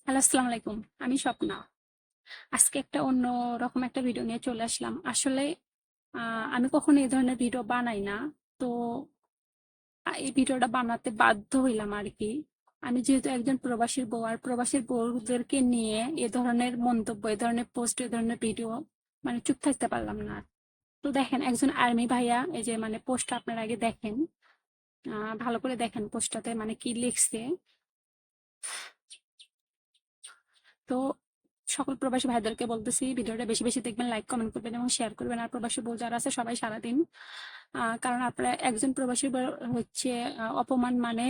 Hello, আসসালামু আলাইকুম। আমি স্বপ্না। আজকে একটা অন্য রকম একটা ভিডিও নিয়ে চলে আসলাম। আসলে আমি কখনো এই ধরনের ভিডিও বানাই না। তো এই ভিডিওটা বানাতে বাধ্য হইলাম আরকি। আমি যেহেতু একজন প্রবাসীর বউ, আর প্রবাসীর বউদেরকে নিয়ে এ ধরনের মন্তব্য, এ ধরনের পোস্ট, এ ধরনের ভিডিও মানে চুপ থাকতে পারলাম না। তো দেখেন, একজন আর্মি ভাইয়া এই যে মানে পোস্টটা আপনারা আগে দেখেন। ভালো করে দেখেন পোস্টটাতে মানে কি লিখছে। তো সকল প্রবাসী ভাইদেরকে বলতেছি, ভিডিওটা বেশি বেশি দেখবেন, লাইক কমেন্ট করবেন এবং শেয়ার করবেন। আর প্রবাসী বউ যারা আছে সবাই সারাদিন, কারণ আপনারা একজন প্রবাসী বউ হচ্ছে অপমান মানে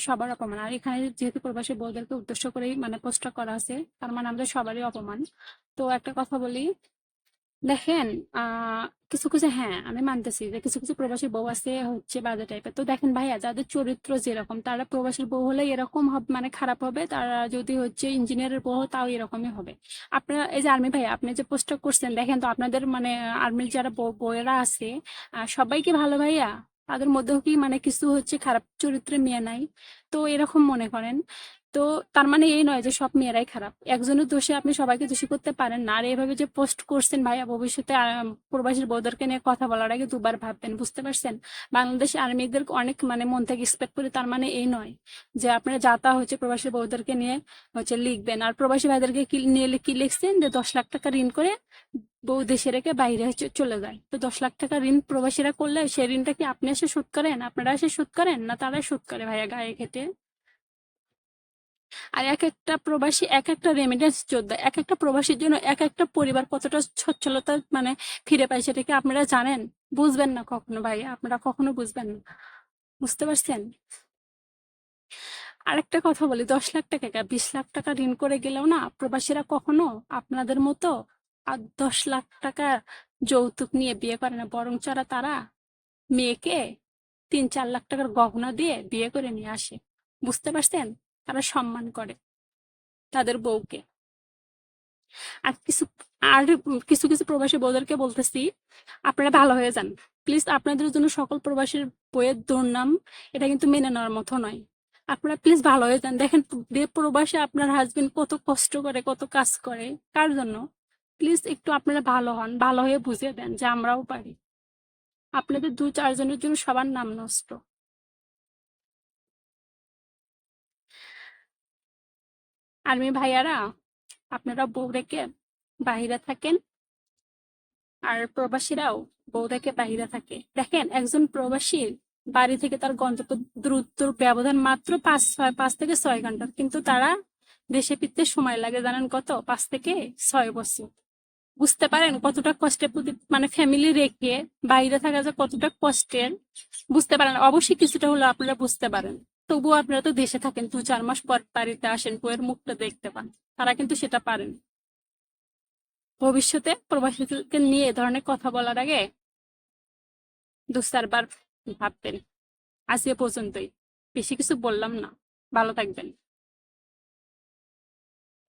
সবার অপমান। আর এখানে যেহেতু প্রবাসী বউদেরকে উদ্দেশ্য করেই মানে পোস্টটা করা আছে, তার মানে আমাদের সবারই অপমান। তো একটা কথা বলি, দেখেন, কিছু কিছু, হ্যাঁ আমি মানতেছি যে কিছু কিছু প্রবাসী বউ আছে হচ্ছে বাজে টাইপের। তো দেখেন ভাইয়া, যাদের চরিত্র যেরকম তারা প্রবাসীর বউ হলে এরকম হবে, মানে খারাপ হবে। তারা যদি হচ্ছে ইঞ্জিনিয়ারের বউ হয়, তাও এরকমই হবে। আপনারা এই যে আর্মি ভাইয়া, আপনি যে পোস্টটা করছেন, দেখেন তো আপনাদের মানে আর্মির যারা বউয়েরা আছে, সবাই কি ভালো ভাইয়া? তাদের মধ্যেও কি মানে কিছু হচ্ছে খারাপ চরিত্রের মেয়ে নাই? তো এরকম মনে করেন। তো তার মানে এই নয় যে সব মেয়েরাই খারাপ। একজনের দোষে আপনি সবাইকে দোষী করতে পারেন না। আর এইভাবে যে পোস্ট করছেন ভাইয়া, ভবিষ্যতে প্রবাসীর বউদেরকে নিয়ে কথা বলার আগে দুবার ভাববেন, বুঝতে পারছেন? বাংলাদেশ আর্মিদের অনেক মানে মন থেকে এক্সপেক্ট করি, তার মানে এই নয় যে আপনারা যা তা হচ্ছে প্রবাসী বউদেরকে নিয়ে হচ্ছে লিখবেন। আর প্রবাসী ভাইদেরকে নিয়ে কি লিখছেন যে 10 লাখ টাকা ঋণ করে বউ দেশে রেখে বাইরে চলে যায়। তো 10 লাখ টাকা ঋণ প্রবাসীরা করলে সেই ঋণটা কি আপনি এসে শোধ করেন, আপনারা এসে শোধ করেন, না তারাই শোধ করে ভাইয়া গায়ে খেটে? আর এক একটা প্রবাসী এক একটা রেমিটেন্স যোদ্ধা, এক একটা প্রবাসীর জন্য এক একটা পরিবার কতটা সচ্ছলতা মানে ফিরে পায়, সেটা কি আপনারা জানেন? বুঝবেন না কখনো ভাই, আপনারা কখনো বুঝবেন না, বুঝতে পারছেন? আর একটা কথা বলি, 10 লাখ টাকা 20 লাখ টাকা ঋণ করে গেলেও না প্রবাসীরা কখনো আপনাদের মতো আর 10 লাখ টাকা যৌতুক নিয়ে বিয়ে করে না, বরং তারা মেয়েকে 3-4 লাখ টাকার গহনা দিয়ে বিয়ে করে নিয়ে আসে। বুঝতে পারছেন? তারা সম্মান করে তাদের বউকে। আর কিছু আর কিছু কিছু প্রবাসী বউদেরকে বলতেছি, আপনারা ভালো হয়ে যান প্লিজ। আপনাদের জন্য সকল প্রবাসীর বইয়ের দুর্নাম এটা কিন্তু মেনে নেওয়ার মতো নয়। আপনারা প্লিজ ভালো হয়ে যান। দেখেন প্রবাসে আপনার হাজবেন্ড কত কষ্ট করে, কত কাজ করে, কার জন্য? প্লিজ একটু আপনারা ভালো হন, ভালো হয়ে বুঝিয়ে দেন যে আমরাও পারি। আপনাদের 2-4 জনের জন্য সবার নাম নষ্ট। আর্মি ভাইয়ারা, আপনারা বউ রেখে বাহিরে থাকেন, আর প্রবাসীরাও বউ রেখে বাহিরে থাকে। দেখেন, একজন প্রবাসীর বাড়ি থেকে তার গন্তব্য দূরত্বের ব্যবধান মাত্র 5 থেকে 6 ঘন্টা, কিন্তু তারা দেশে ফিরতে সময় লাগে জানেন কত? 5 থেকে 6 বছর। বুঝতে পারেন কতটা কষ্টের মানে ফ্যামিলি রেখে বাইরে থাকা যে কতটা কষ্টের? বুঝতে পারেন? অবশ্যই কিছুটা হলেও আপনারা বুঝতে পারেন। তবুও আপনারা তো দেশে থাকেন, 2-4 মাস পর বাড়িতে আসেন, বউয়ের মুখটা দেখতে পান। তারা কিন্তু সেটা পারেন। ভবিষ্যতে প্রবাসীদেরকে নিয়ে এ ধরনের কথা বলার আগে 2-4 বার ভাববেন। আজ এ পর্যন্তই, বেশি কিছু বললাম না। ভালো থাকবেন।